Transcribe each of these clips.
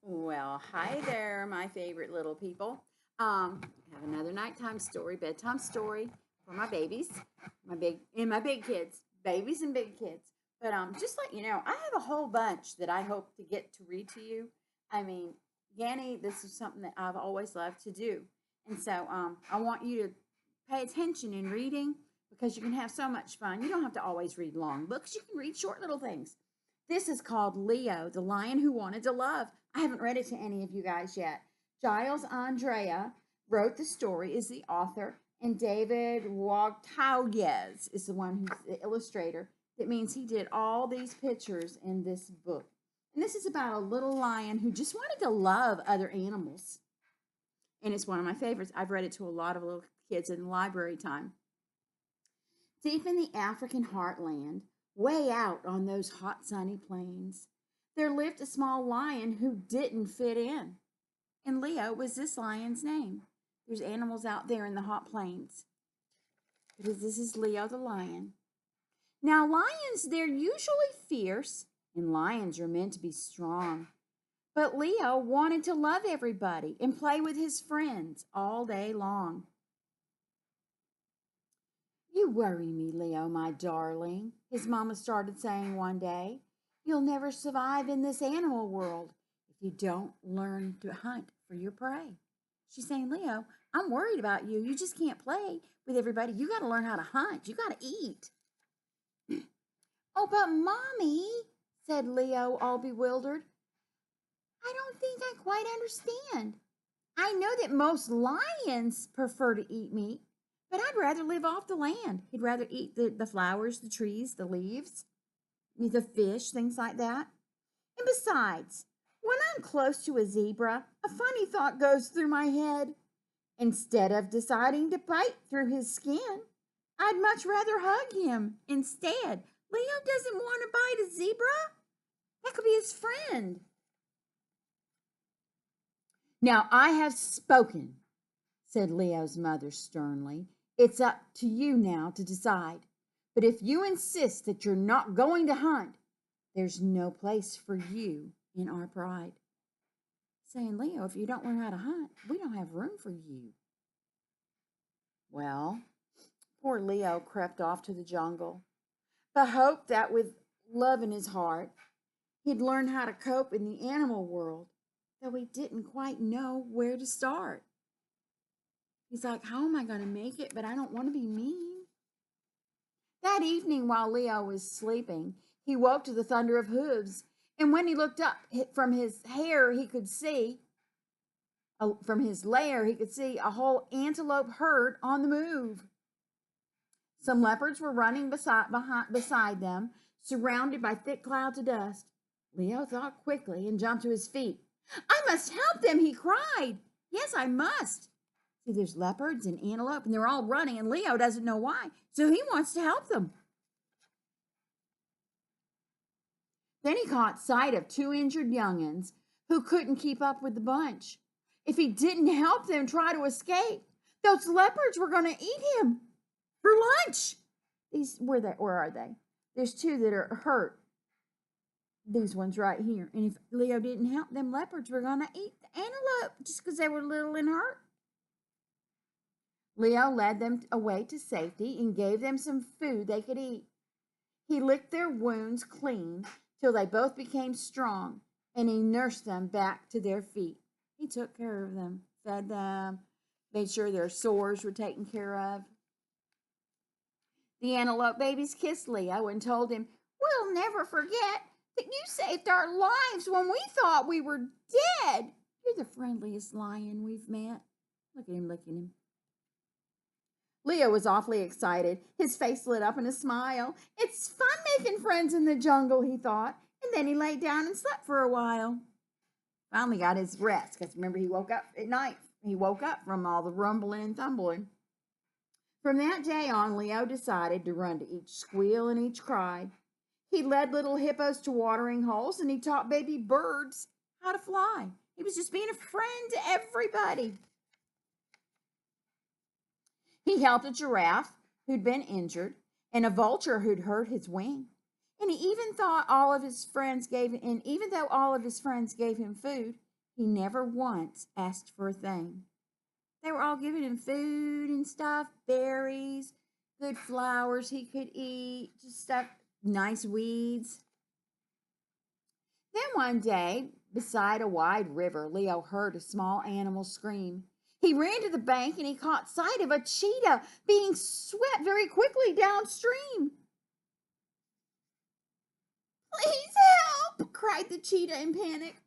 Well, hi there, my favorite little people. I have another nighttime story, bedtime story for my babies, my big kids, babies and big kids. But just let you know, I have a whole bunch that I hope to get to read to you. I mean, Yanni, this is something that I've always loved to do, and so I want you to pay attention in reading because you can have so much fun. You don't have to always read long books; you can read short little things. This is called Leo, the Lion Who Wanted to Love. I haven't read it to any of you guys yet. Giles Andrea wrote the story, is the author, and David Wagtauyez is the one who's the illustrator. That means he did all these pictures in this book. And this is about a little lion who just wanted to love other animals. And it's one of my favorites. I've read it to a lot of little kids in library time. Deep in the African heartland, way out on those hot sunny plains, there lived a small lion who didn't fit in. And Leo was this lion's name. There's animals out there in the hot plains. Because this is Leo the lion. Now, lions, they're usually fierce, and lions are meant to be strong. But Leo wanted to love everybody and play with his friends all day long. You worry me, Leo, my darling, his mama started saying one day. You'll never survive in this animal world if you don't learn to hunt for your prey. She's saying, Leo, I'm worried about you. You just can't play with everybody. You got to learn how to hunt. You got to eat. Oh, but Mommy, said Leo, all bewildered, I don't think I quite understand. I know that most lions prefer to eat meat, but I'd rather live off the land. He'd rather eat the flowers, the trees, the leaves, the fish, things like that. And besides, when I'm close to a zebra, a funny thought goes through my head. Instead of deciding to bite through his skin, I'd much rather hug him instead. Leo doesn't want to bite a zebra. That could be his friend. Now I have spoken, said Leo's mother sternly. It's up to you now to decide. But if you insist that you're not going to hunt, there's no place for you in our pride. Saying, Leo, if you don't learn how to hunt, we don't have room for you. Well, poor Leo crept off to the jungle, but hoped that with love in his heart, he'd learn how to cope in the animal world, though he didn't quite know where to start. He's like, how am I going to make it? But I don't want to be mean. That evening, while Leo was sleeping, he woke to the thunder of hooves. And when he looked up from his lair, he could see a whole antelope herd on the move. Some leopards were running beside them, surrounded by thick clouds of dust. Leo thought quickly and jumped to his feet. I must help them, he cried. Yes, I must. See, there's leopards and antelope, and they're all running, and Leo doesn't know why, so he wants to help them. Then he caught sight of two injured young'uns who couldn't keep up with the bunch. If he didn't help them try to escape, those leopards were going to eat him for lunch. Where are they? There's two that are hurt. These ones right here. And if Leo didn't help them, leopards were going to eat the antelope just because they were little and hurt. Leo led them away to safety and gave them some food they could eat. He licked their wounds clean till they both became strong, and he nursed them back to their feet. He took care of them, fed them, made sure their sores were taken care of. The antelope babies kissed Leo and told him, We'll never forget that you saved our lives when we thought we were dead. You're the friendliest lion we've met. Look at him licking him. Leo was awfully excited. His face lit up in a smile. It's fun making friends in the jungle, he thought, and then he lay down and slept for a while. Finally got his rest, because remember, he woke up at night. He woke up from all the rumbling and tumbling. From that day on, Leo decided to run to each squeal and each cry. He led little hippos to watering holes, and he taught baby birds how to fly. He was just being a friend to everybody. He helped a giraffe who'd been injured and a vulture who'd hurt his wing. And even though all of his friends gave him food, He never once asked for a thing. They were all giving him food and stuff, berries, good flowers he could eat, just stuff, nice weeds. Then one day, beside a wide river, Leo heard a small animal scream. He ran to the bank and he caught sight of a cheetah being swept very quickly downstream. "Please help!" cried the cheetah in panic.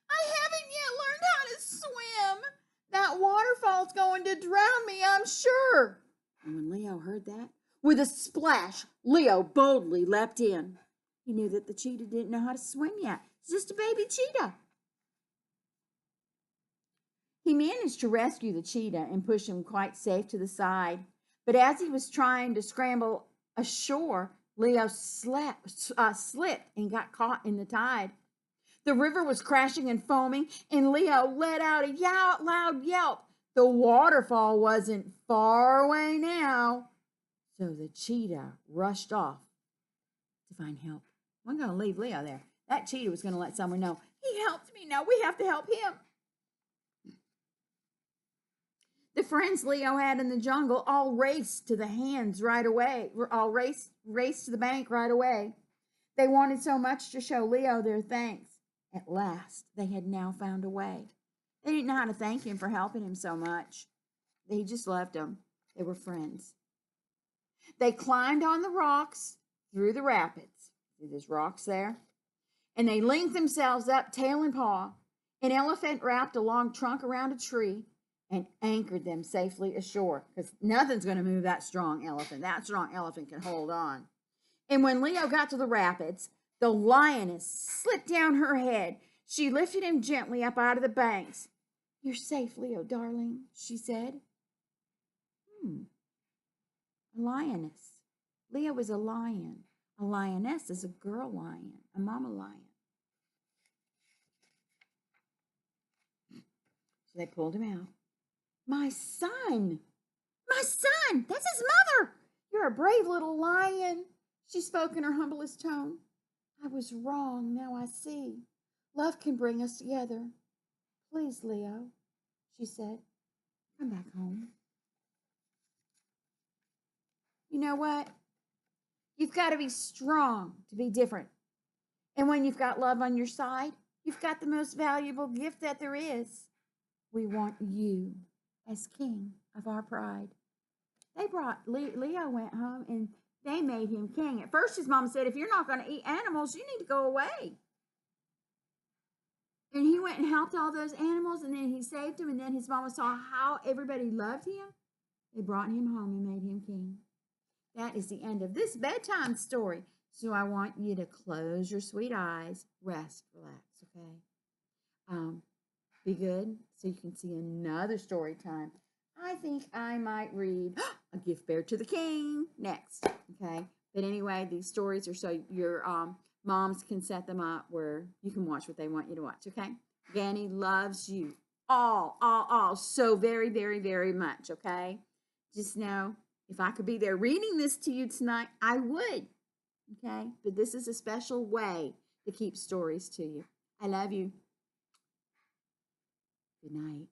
"I haven't yet learned how to swim. That waterfall's going to drown me, I'm sure." And when Leo heard that, with a splash, Leo boldly leapt in. He knew that the cheetah didn't know how to swim yet. It's just a baby cheetah. He managed to rescue the cheetah and push him quite safe to the side. But as he was trying to scramble ashore, Leo slipped and got caught in the tide. The river was crashing and foaming, and Leo let out a loud yelp. The waterfall wasn't far away now. So the cheetah rushed off to find help. I'm going to leave Leo there. That cheetah was going to let someone know, "He helped me, now we have to help him." The friends Leo had in the jungle all raced to the hands right away. All raced to the bank right away. They wanted so much to show Leo their thanks. At last, they had now found a way. They didn't know how to thank him for helping him so much. He just loved them. They were friends. They climbed on the rocks through the rapids. See, there's rocks there. And they linked themselves up, tail and paw. An elephant wrapped a long trunk around a tree and anchored them safely ashore, because nothing's going to move that strong elephant. That strong elephant can hold on. And when Leo got to the rapids, the lioness slipped down her head. She lifted him gently up out of the banks. "You're safe, Leo, darling," she said. A lioness. Leo is a lion. A lioness is a girl lion, a mama lion. So they pulled him out. My son! That's his mother! You're a brave little lion," she spoke in her humblest tone. "I was wrong, now I see. Love can bring us together. Please, Leo," she said, "come back home." You know what? You've got to be strong to be different. And when you've got love on your side, you've got the most valuable gift that there is. We want you as king of our pride. They brought, Leo went home and they made him king. At first, his mom said, "If you're not going to eat animals, you need to go away." And he went and helped all those animals, and then he saved them, and then his mama saw how everybody loved him. They brought him home and made him king. That is the end of this bedtime story. So I want you to close your sweet eyes, rest, relax, okay? Be good so you can see another story time. I think I might read A Gift Bear to the King next, okay? But anyway, these stories are so your moms can set them up where you can watch what they want you to watch, okay? Granny loves you all so very, very, very much, okay? Just know, if I could be there reading this to you tonight, I would, okay? But this is a special way to keep stories to you. I love you. Good night.